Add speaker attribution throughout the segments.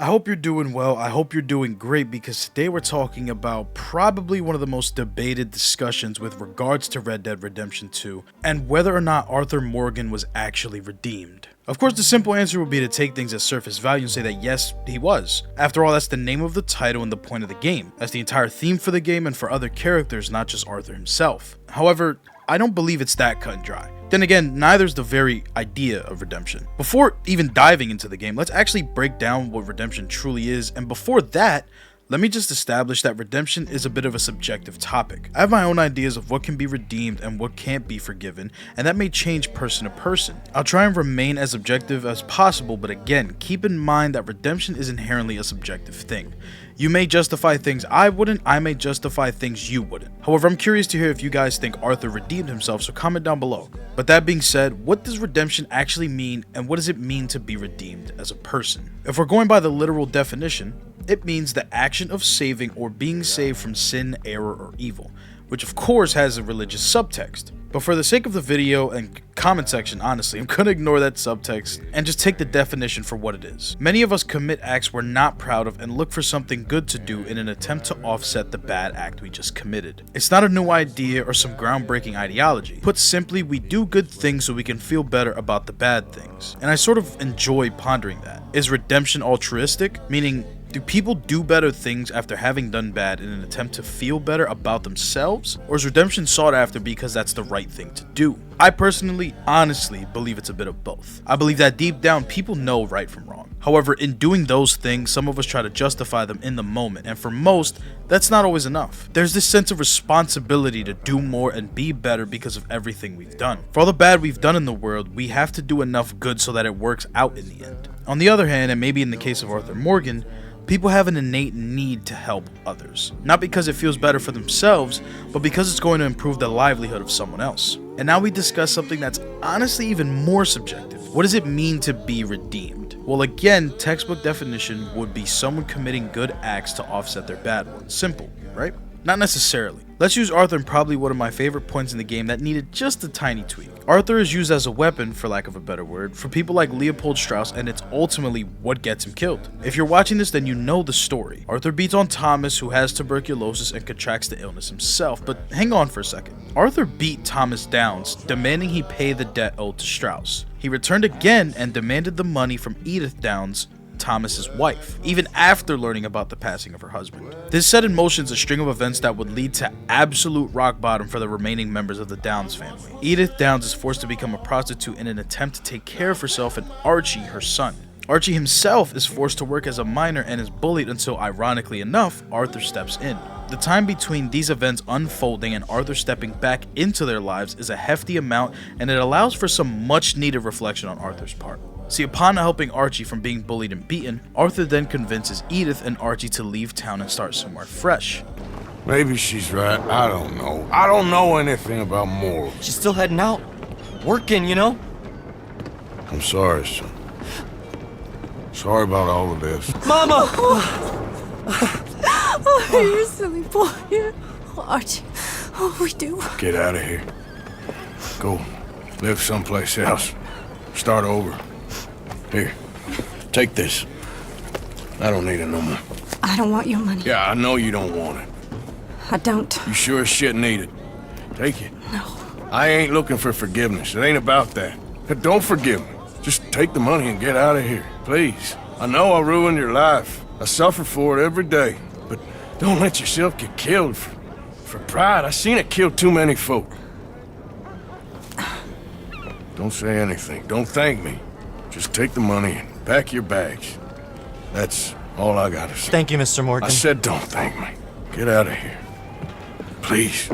Speaker 1: I hope you're doing well. I hope you're doing great because today we're talking about probably one of the most debated discussions with regards to Red Dead Redemption 2 and whether or not Arthur Morgan was actually redeemed. Of course, the simple answer would be to take things at surface value and say that yes, he was. After all, that's the name of the title and the point of the game. That's the entire theme for the game and for other characters, not just Arthur himself. However, I don't believe it's that cut and dry. Then again, neither's the very idea of redemption. Before even diving into the game, let's actually break down what redemption truly is, and before that, let me just establish that redemption is a bit of a subjective topic. I have my own ideas of what can be redeemed and what can't be forgiven, and that may change person to person. I'll try and remain as objective as possible, but again, keep in mind that redemption is inherently a subjective thing. You may justify things I wouldn't, I may justify things you wouldn't. However, I'm curious to hear if you guys think Arthur redeemed himself, so comment down below. But that being said, what does redemption actually mean, and what does it mean to be redeemed as a person? If we're going by the literal definition, it means the action of saving or being saved from sin, error, or evil, which of course has a religious subtext. But for the sake of the video and comment section, honestly, I'm gonna ignore that subtext and just take the definition for what it is. Many of us commit acts we're not proud of and look for something good to do in an attempt to offset the bad act we just committed. It's not a new idea or some groundbreaking ideology. Put simply, we do good things so we can feel better about the bad things. And I sort of enjoy pondering that. Is redemption altruistic? Meaning, do people do better things after having done bad in an attempt to feel better about themselves? Or is redemption sought after because that's the right thing to do? I personally, honestly, believe it's a bit of both. I believe that deep down, people know right from wrong. However, in doing those things, some of us try to justify them in the moment, and for most, that's not always enough. There's this sense of responsibility to do more and be better because of everything we've done. For all the bad we've done in the world, we have to do enough good so that it works out in the end. On the other hand, and maybe in the case of Arthur Morgan, people have an innate need to help others. Not because it feels better for themselves, but because it's going to improve the livelihood of someone else. And now we discuss something that's honestly even more subjective. What does it mean to be redeemed? Well, again, textbook definition would be someone committing good acts to offset their bad ones. Simple, right? Not necessarily. Let's use Arthur in probably one of my favorite points in the game that needed just a tiny tweak. Arthur is used as a weapon, for lack of a better word, for people like Leopold Strauss, and it's ultimately what gets him killed. If you're watching this, then you know the story. Arthur beats on Thomas, who has tuberculosis and contracts the illness himself, but hang on for a second. Arthur beat Thomas Downs, demanding he pay the debt owed to Strauss. He returned again and demanded the money from Edith Downs, Thomas's wife, even after learning about the passing of her husband. This set in motion a string of events that would lead to absolute rock bottom for the remaining members of the Downs family. Edith Downs is forced to become a prostitute in an attempt to take care of herself and Archie, her son. Archie himself is forced to work as a miner and is bullied until, ironically enough, Arthur steps in. The time between these events unfolding and Arthur stepping back into their lives is a hefty amount, and it allows for some much needed reflection on Arthur's part. See, upon helping Archie from being bullied and beaten, Arthur then convinces Edith and Archie to leave town and start somewhere fresh.
Speaker 2: Maybe she's right. I don't know. I don't know anything about morals.
Speaker 3: She's still heading out. Working, you know?
Speaker 2: I'm sorry, son. Sorry about all of this.
Speaker 3: Mama!
Speaker 4: Oh, you're a silly boy. Oh, Archie. Oh, we do.
Speaker 2: Get out of here. Go. Live someplace else. Start over. Here. Take this. I don't need it no more.
Speaker 4: I don't want your money.
Speaker 2: Yeah, I know you don't want it.
Speaker 4: I don't.
Speaker 2: You sure as shit need it. Take it.
Speaker 4: No.
Speaker 2: I ain't looking for forgiveness. It ain't about that. Don't forgive me. Just take the money and get out of here. Please. I know I ruined your life. I suffer for it every day. But don't let yourself get killed for pride. I seen it kill too many folk. Don't say anything. Don't thank me. Just take the money and pack your bags. That's all I gotta say.
Speaker 3: Thank you, Mr. Morgan.
Speaker 2: I said don't thank me. Get out of here. Please.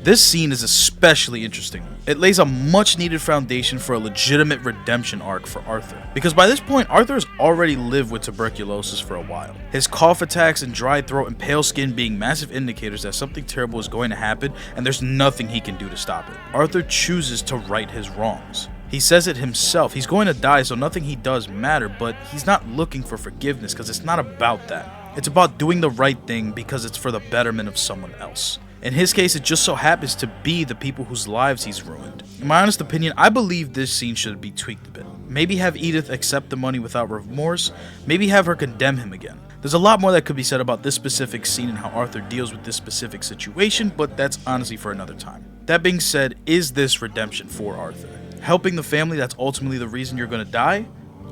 Speaker 1: This scene is especially interesting. It lays a much needed foundation for a legitimate redemption arc for Arthur. Because by this point, Arthur has already lived with tuberculosis for a while. His cough attacks and dry throat and pale skin being massive indicators that something terrible is going to happen and there's nothing he can do to stop it. Arthur chooses to right his wrongs. He says it himself, he's going to die so nothing he does matter, but he's not looking for forgiveness because it's not about that. It's about doing the right thing because it's for the betterment of someone else. In his case, it just so happens to be the people whose lives he's ruined. In my honest opinion, I believe this scene should be tweaked a bit. Maybe have Edith accept the money without remorse, maybe have her condemn him again. There's a lot more that could be said about this specific scene and how Arthur deals with this specific situation, but that's honestly for another time. That being said, is this redemption for Arthur? Helping the family that's ultimately the reason you're gonna die?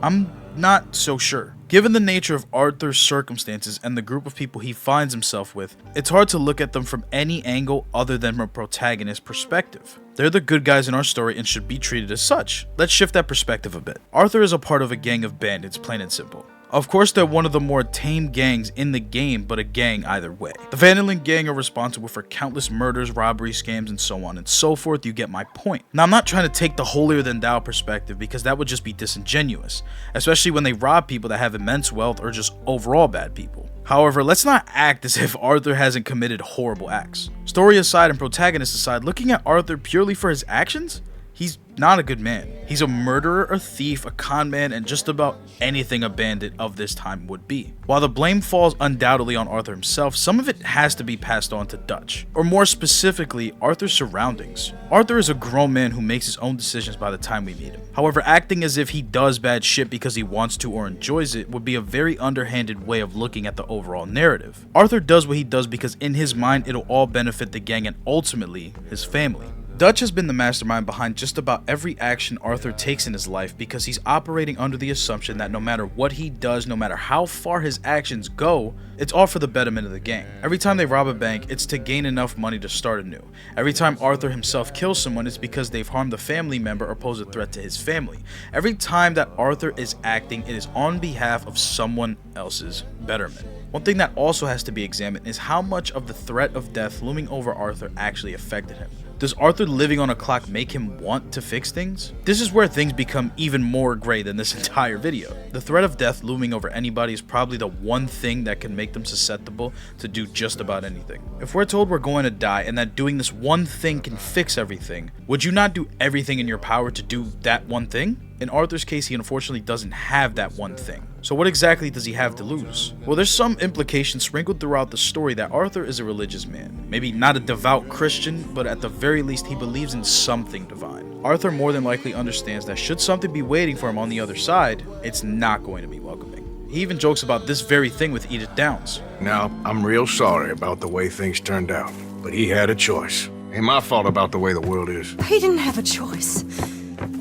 Speaker 1: I'm not so sure. Given the nature of Arthur's circumstances and the group of people he finds himself with, it's hard to look at them from any angle other than from a protagonist perspective. They're the good guys in our story and should be treated as such. Let's shift that perspective a bit. Arthur is a part of a gang of bandits, plain and simple. Of course, they're one of the more tame gangs in the game, but a gang either way. The Van Allen gang are responsible for countless murders, robberies, scams, and so on and so forth. You get my point. Now, I'm not trying to take the holier-than-thou perspective because that would just be disingenuous, especially when they rob people that have immense wealth or just overall bad people. However, let's not act as if Arthur hasn't committed horrible acts. Story aside and protagonist aside, looking at Arthur purely for his actions, he's not a good man. He's a murderer, a thief, a con man, and just about anything a bandit of this time would be. While the blame falls undoubtedly on Arthur himself, some of it has to be passed on to Dutch, or more specifically, Arthur's surroundings. Arthur is a grown man who makes his own decisions by the time we meet him. However, acting as if he does bad shit because he wants to or enjoys it would be a very underhanded way of looking at the overall narrative. Arthur does what he does because in his mind it'll all benefit the gang and ultimately his family. Dutch has been the mastermind behind just about every action Arthur takes in his life because he's operating under the assumption that no matter what he does, no matter how far his actions go, it's all for the betterment of the gang. Every time they rob a bank, it's to gain enough money to start anew. Every time Arthur himself kills someone, it's because they've harmed a family member or pose a threat to his family. Every time that Arthur is acting, it is on behalf of someone else's betterment. One thing that also has to be examined is how much of the threat of death looming over Arthur actually affected him. Does Arthur living on a clock make him want to fix things? This is where things become even more gray than this entire video. The threat of death looming over anybody is probably the one thing that can make them susceptible to do just about anything. If we're told we're going to die and that doing this one thing can fix everything, would you not do everything in your power to do that one thing? In Arthur's case, he unfortunately doesn't have that one thing. So what exactly does he have to lose? Well, there's some implication sprinkled throughout the story that Arthur is a religious man. Maybe not a devout Christian, but at the very least he believes in something divine. Arthur more than likely understands that should something be waiting for him on the other side, it's not going to be welcoming. He even jokes about this very thing with Edith Downs.
Speaker 2: Now, I'm real sorry about the way things turned out, but he had a choice. Ain't my fault about the way the world is.
Speaker 4: He didn't have a choice.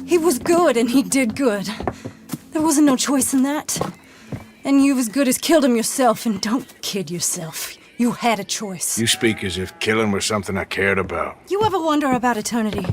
Speaker 4: He was good and he did good. There wasn't no choice in that. And you as good as killed him yourself, and don't kid yourself. You had a choice.
Speaker 2: You speak as if killing was something I cared about.
Speaker 4: You ever wonder about eternity?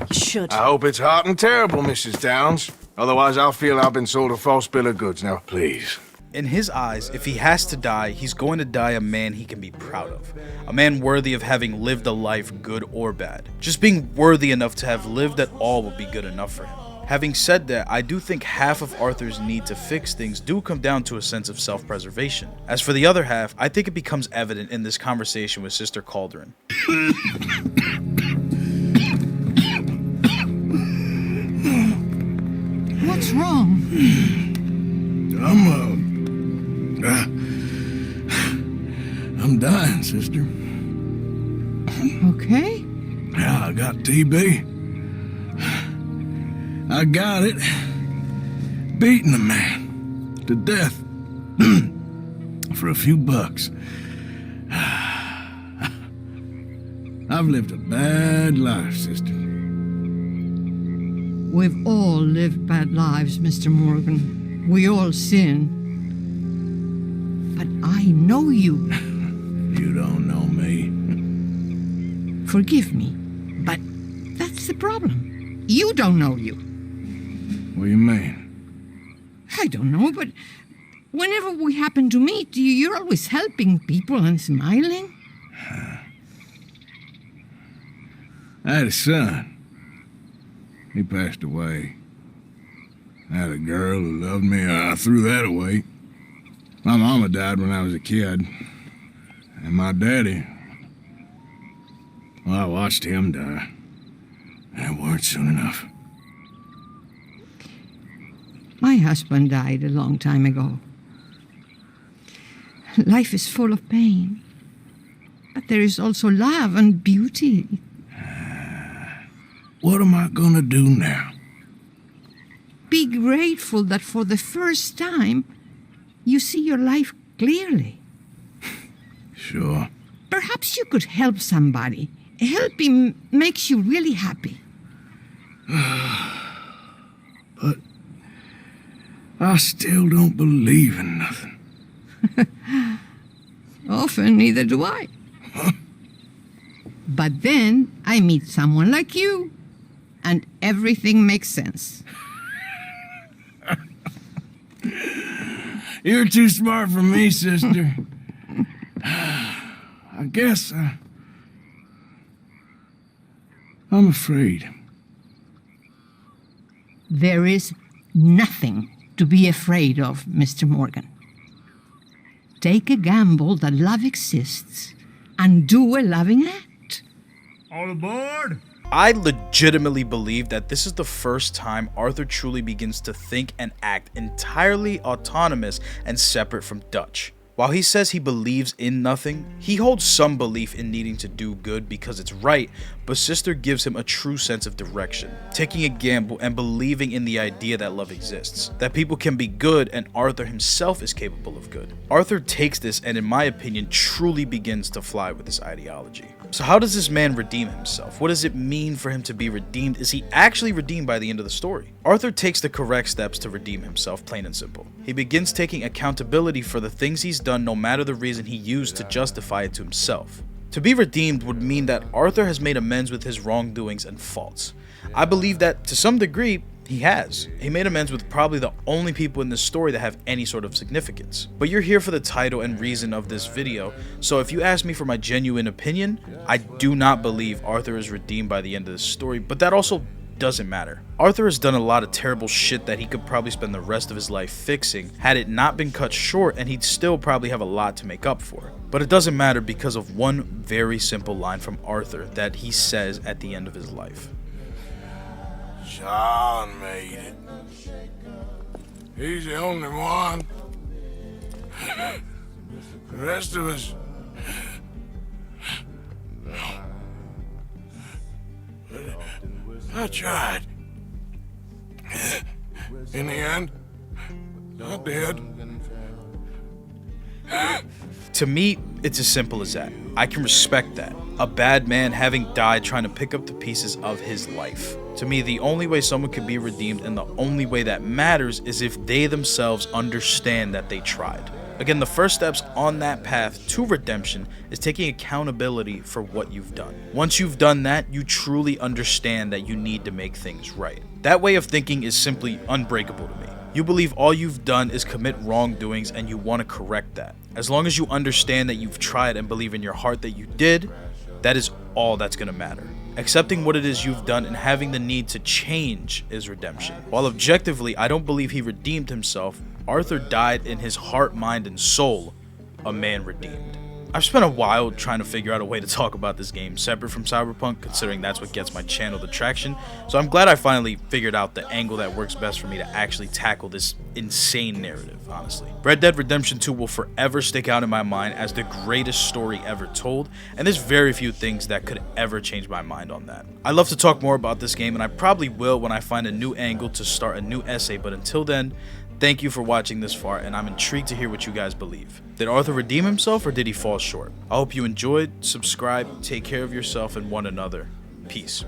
Speaker 4: You should.
Speaker 2: I hope it's hot and terrible, Mrs. Downs. Otherwise, I'll feel I've been sold a false bill of goods. Now, please.
Speaker 1: In his eyes, if he has to die, he's going to die a man he can be proud of. A man worthy of having lived a life, good or bad. Just being worthy enough to have lived at all would be good enough for him. Having said that, I do think half of Arthur's need to fix things do come down to a sense of self-preservation. As for the other half, I think it becomes evident in this conversation with Sister Calderon.
Speaker 5: What's wrong?
Speaker 6: I'm dying, sister.
Speaker 5: Okay.
Speaker 6: Yeah, I got TB. I got it. Beating a man to death for a few bucks. I've lived a bad life, sister.
Speaker 5: We've all lived bad lives, Mr. Morgan. We all sin. But I know you.
Speaker 6: You don't know me.
Speaker 5: Forgive me, but that's the problem. You don't know you.
Speaker 6: What do you mean?
Speaker 5: I don't know, but whenever we happen to meet, you're always helping people and smiling.
Speaker 6: I had a son. He passed away. I had a girl who loved me. I threw that away. My mama died when I was a kid. And my daddy, well, I watched him die. And it weren't soon enough.
Speaker 5: My husband died a long time ago. Life is full of pain. But there is also love and beauty.
Speaker 6: What am I gonna do now?
Speaker 5: Be grateful that for the first time, you see your life clearly.
Speaker 6: Sure.
Speaker 5: Perhaps you could help somebody. Helping makes you really happy.
Speaker 6: But I still don't believe in nothing.
Speaker 5: Often, neither do I. But then I meet someone like you, and everything makes sense.
Speaker 6: You're too smart for me, sister. I guess I'm afraid.
Speaker 5: There is nothing to be afraid of, Mr. Morgan. Take a gamble that love exists and do a loving act.
Speaker 6: All aboard?
Speaker 1: I legitimately believe that this is the first time Arthur truly begins to think and act entirely autonomous and separate from Dutch. While he says he believes in nothing, he holds some belief in needing to do good because it's right, but Sister gives him a true sense of direction, taking a gamble and believing in the idea that love exists, that people can be good and Arthur himself is capable of good. Arthur takes this and in my opinion truly begins to fly with this ideology. So how does this man redeem himself? What does it mean for him to be redeemed? Is he actually redeemed by the end of the story? Arthur takes the correct steps to redeem himself, plain and simple. He begins taking accountability for the things he's done no matter the reason he used to justify it to himself. To be redeemed would mean that Arthur has made amends with his wrongdoings and faults. I believe that to some degree, he has. He made amends with probably the only people in this story that have any sort of significance. But you're here for the title and reason of this video, so if you ask me for my genuine opinion, I do not believe Arthur is redeemed by the end of this story, but that also doesn't matter. Arthur has done a lot of terrible shit that he could probably spend the rest of his life fixing had it not been cut short, and he'd still probably have a lot to make up for. But it doesn't matter because of one very simple line from Arthur that he says at the end of his life.
Speaker 2: John made it. He's the only one. The rest of us... I tried. In the end, I did.
Speaker 1: To me, it's as simple as that. I can respect that. A bad man having died trying to pick up the pieces of his life. To me, the only way someone can be redeemed and the only way that matters is if they themselves understand that they tried. Again, the first steps on that path to redemption is taking accountability for what you've done. Once you've done that, you truly understand that you need to make things right. That way of thinking is simply unbreakable to me. You believe all you've done is commit wrongdoings and you want to correct that. As long as you understand that you've tried and believe in your heart that you did, that is all that's going to matter. Accepting what it is you've done and having the need to change is redemption. While objectively, I don't believe he redeemed himself, Arthur died in his heart, mind, and soul, a man redeemed. I've spent a while trying to figure out a way to talk about this game separate from Cyberpunk, considering that's what gets my channel the traction, so I'm glad I finally figured out the angle that works best for me to actually tackle this insane narrative, honestly. Red Dead Redemption 2 will forever stick out in my mind as the greatest story ever told, and there's very few things that could ever change my mind on that. I'd love to talk more about this game, and I probably will when I find a new angle to start a new essay, but until then, thank you for watching this far, and I'm intrigued to hear what you guys believe. Did Arthur redeem himself or did he fall short? I hope you enjoyed, subscribe, take care of yourself and one another. Peace.